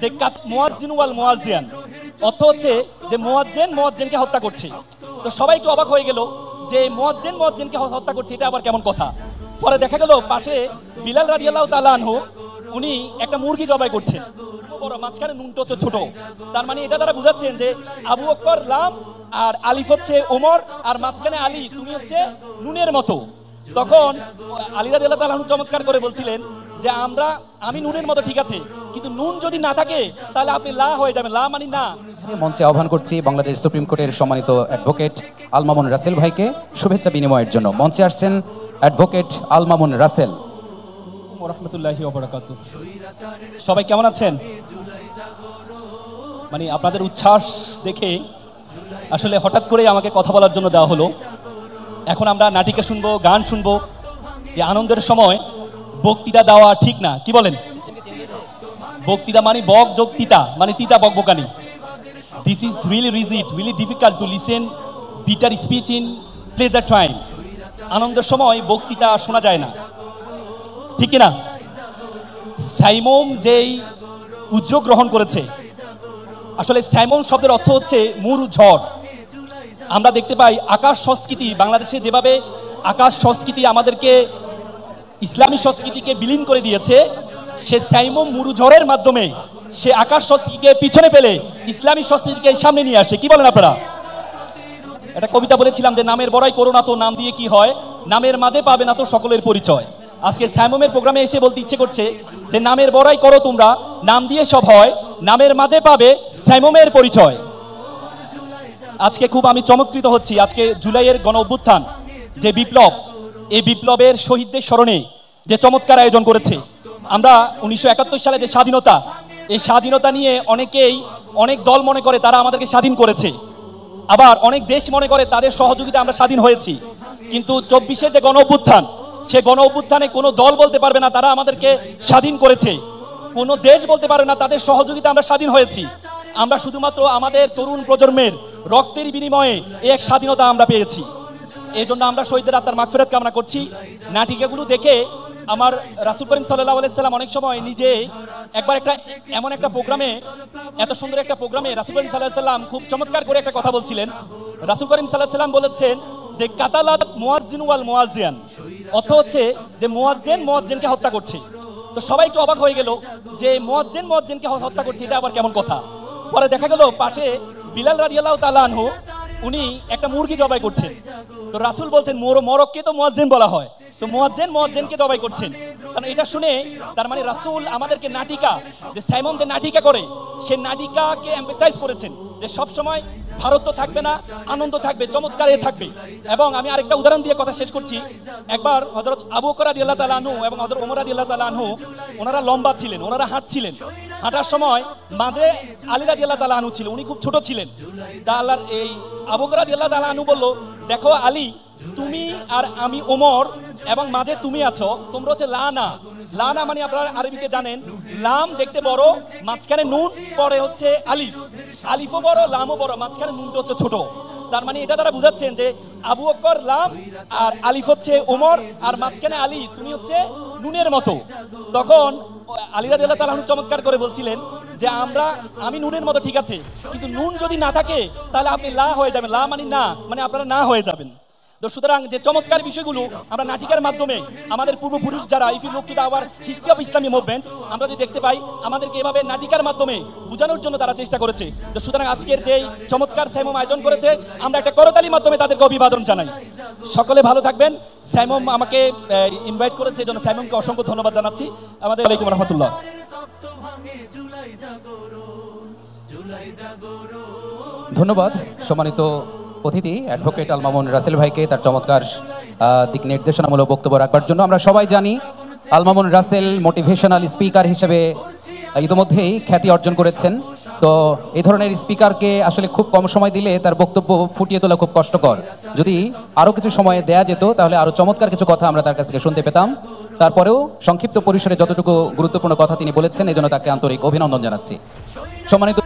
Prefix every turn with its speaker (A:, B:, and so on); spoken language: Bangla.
A: যে মুয়াজ্জিন ওয়াল মুয়াজ্জিয়ান, অর্থ হচ্ছে যে মুয়াজ্জিন মুয়াজ্জিনকে হত্যা করছে। তো সবাই একটু অবাক হয়ে গেল যে মুয়াজ্জিন মুয়াজ্জিনকে হত্যা করছে, এটা আবার কেমন কথা। পরে দেখা গেল পাশে বিলাল রাদিয়াল্লাহু তাআলা আনহু উনি একটা মুরগি জবাই করছেন, বড় মাঝখানে নুনটা হচ্ছে ছোট। তার মানে এটা দ্বারা বুঝাচ্ছেন যে আবু বকর লাম আর আলিফ হচ্ছে ওমর, আর মাঝখানে আলী তুমি হচ্ছে নুনের মতো। তখন আলী রাদিয়াল্লাহু তাআলা আনহু চমৎকার করে বলছিলেন যে আমি নুনের মতো ঠিক আছে, কিন্তু নুন যদি না থাকে তাহলে আপনি লা হয়ে যাবেন, লা মানে না।
B: মঞ্চে আহ্বান করছি বাংলাদেশ সুপ্রিম কোর্টের সম্মানিত অ্যাডভোকেট আল মামুন রাসেল ভাইকে শুভেচ্ছা বিনিময়ের জন্য। মঞ্চে আসছেন অ্যাডভোকেট আল মামুন রাসেল।
A: রাহমাতুল্লাহি ওয়া বারাকাতুহু। সবাই কেমন আছেন? মানে আপনাদের উচ্ছ্বাস দেখে আসলে হঠাৎ করে আমাকে কথা বলার জন্য দেওয়া হলো। এখন আমরা নাটিকা শুনবো, গান শুনবো। এই আনন্দের সময় বক্তৃতা দেওয়া ঠিক না, কি বলেন? বক্তৃতা মানে বক যোগ তিতা, মানে তিতা বকবকানি। This is really rigid, really difficult to listen bitter speech in pleasure time. আনন্দের সময় বক্তৃতা শোনা যায় না, ঠিক কিনা? সাইমম যেই উদ্যোগ গ্রহণ করেছে, আসলে সাইমম শব্দের অর্থ হচ্ছে মুরু ঝড়। আমরা দেখতে পাই আকাশ সংস্কৃতি, বাংলাদেশে যেভাবে আকাশ সংস্কৃতি আমাদেরকে ইসলামী সংস্কৃতিকে বিলীন করে দিয়েছে, সে সাইমম মুরু ঝড়ের মাধ্যমে সে আকাশ সংস্কৃতিকে পিছনে ফেলে ইসলামী সংস্কৃতিকে সামনে নিয়ে আসে। কি বলেন আপনারা? একটা কবিতা বলেছিলাম যে নামের বড়াই করো না তো নাম দিয়ে কি হয়, নামের মাঝে পাবে না তো সকলের পরিচয়। আজকে সাইমমের প্রোগ্রামে এসে বলতে ইচ্ছে করছে যে নামের বড়াই করো তোমরা, নাম দিয়ে সব হয়, নামের মাঝে পাবে সাইমমের পরিচয়। আজকে খুব আমি চমৎকৃত হচ্ছি। আজকে জুলাইয়ের গণ অভ্যুত্থান যে বিপ্লব, এই বিপ্লবের শহীদদের স্মরণে যে চমৎকার আয়োজন করেছে। আমরা 1971 সালে যে স্বাধীনতা, এই স্বাধীনতা নিয়ে অনেকেই অনেক দল মনে করে তারা আমাদেরকে স্বাধীন করেছে, আবার অনেক দেশ মনে করে তাদের সহযোগিতা আমরা স্বাধীন হয়েছি। কিন্তু 24-এর যে গণ অভ্যুত্থান, সে গণ অভ্যুত্থানে কোনো দল বলতে পারবে না তারা আমাদেরকে স্বাধীন করেছে, কোনো দেশ বলতে পারবে না তাদের সহযোগিতা আমরা স্বাধীন হয়েছি। আমরা শুধুমাত্র আমাদের তরুণ প্রজন্মের রক্তের বিনিময়ে এই এক স্বাধীনতা আমরা পেয়েছি। এই জন্য আমরা শহীদদের আত্মার মাগফিরাত কামনা করছি। নাটিকাগুলো দেখে আমার রাসূল করিম সাল্লাল্লাহু আলাইহি সাল্লাম অনেক সময় নিজে একবার এমন একটা প্রোগ্রামে, এত সুন্দর একটা প্রোগ্রামে রাসূল করিম সাল্লাল্লাহু আলাইহি সাল্লাম খুব চমৎকার করে একটা কথা বলছিলেন। রাসূল করিম সাল্লাল্লাহু আলাইহি সাল্লাম বলেছেন যে কাতালাত মুয়াজ্জিন ওয়াল মুয়াজ্জিয়ান, অর্থ হচ্ছে যে মুয়াজ্জিন মুয়াজ্জিনকে হত্যা করছে। তো সবাই একটু অবাক হয়ে গেল যে মুয়াজ্জিন মুয়াজ্জিনকে হত্যা করছে, এটা আবার কেমন কথা। পরে দেখা গেল পাশে বিলাল রাদিয়াল্লাহু তাআলা আনহু উনি একটা মুরগি জবাই করছেন। তো রাসূল বলছেন মরককে তো মুয়াজ্জিন বলা হয়, তো মুয়াজ্জিন মুয়াজ্জিনকে জবাই করছেন। কারণ এটা শুনে তার মানে রাসূল আমাদেরকে নাটিকা, যে সাইমন যে নাটিকা করে, সে নাটিকাকে এমফাসাইজ করেছেন যে সব সময় ভারত তো থাকবে না, আনন্দ থাকবে, চমৎকার থাকবে। এবং আমি আরেকটা উদাহরণ দিয়ে কথা শেষ করছি। একবার হযরত আবু বকর রাদিয়াল্লাহু তাআলা আনহু এবং হযরত ওমর রাদিয়াল্লাহু তাআলা আনহু, ওনারা লম্বা ছিলেন, ওনারা হাঁটছিলেন, হাঁটার সময় মাঝে আলী রাদিয়াল্লাহু তাআলা আনহু ছিল, উনি খুব ছোট ছিলেন। তা আল্লাহর এই আবু বকর রাদিয়াল্লাহু তাআলা আনহু বলল, দেখো আলী, তুমি আর আমি ওমর এবং মাঝে তুমি আছো, তোমরা হচ্ছে লানা। লানা মানে আপনারা আরবিতে জানেন, লাম দেখতে বড়, মাঝখানে নুন, পরে হচ্ছে আলিফ, আলিফও বড় লামও বড়, মাঝখানে নুনটা হচ্ছে ছোট। তার মানে এটা দ্বারা বুঝাচ্ছেন যে আবু বকর লাম আর আলিফ হচ্ছে ওমর, আর মাঝখানে আলী তুমি হচ্ছে নুনের মতো। তখন আলী রাদিয়াল্লাহু তাআলা আনহু চমৎকার করে বলছিলেন যে আমি নুনের মতো ঠিক আছে, কিন্তু নুন যদি না থাকে তাহলে আপনি লা হয়ে যাবেন, লা মানে না, মানে আপনারা না হয়ে যাবেন। তো সুতরাং যে চমৎকার বিষয়গুলো আমরা নাটিকার মাধ্যমে আমাদের পূর্বপুরুষ যারা, if you look to our history of ইসলামী মুভমেন্ট, আমরা যদি দেখতে পাই আমাদেরকে এভাবে নাটিকার মাধ্যমে বোঝানোর জন্য তারা চেষ্টা করেছে। তো সুতরাং আজকের যেই চমৎকার সাইমম আয়োজন করেছে, আমরা একটা করতালির মাধ্যমে তাদেরকে অভিবাদন জানাই। সকলে ভালো থাকবেন। সাইমম আমাকে ইনভাইট করেছে, এই জন্য সাইমমকে অসংখ্য ধন্যবাদ জানাচ্ছি। আমাদের ওয়ালাইকুম রাহমাতুল্লাহ।
B: ধন্যবাদ সম্মানিত অতিথি অ্যাডভোকেট আল মামুন রাসেল ভাইকে তার চমৎকার দিক নির্দেশনামূলক বক্তব্য রাখবার জন্য। আমরা সবাই জানি আল মামুন রাসেল মোটিভেশনাল স্পিকার হিসেবে ইতিমধ্যেই খ্যাতি অর্জন করেছেন। তো এই ধরনের স্পিকারকে আসলে খুব কম সময় দিলে তার বক্তব্য ফুটিয়ে তোলা খুব কষ্টকর। যদি আরও কিছু সময় দেয়া যেত তাহলে আরও চমৎকার কিছু কথা আমরা তার কাছ থেকে শুনতে পেতাম। তারপরেও সংক্ষিপ্ত পরিসরে যতটুকু গুরুত্বপূর্ণ কথা তিনি বলেছেন, এই জন্য তাকে আন্তরিক অভিনন্দন জানাচ্ছি। সম্মানিত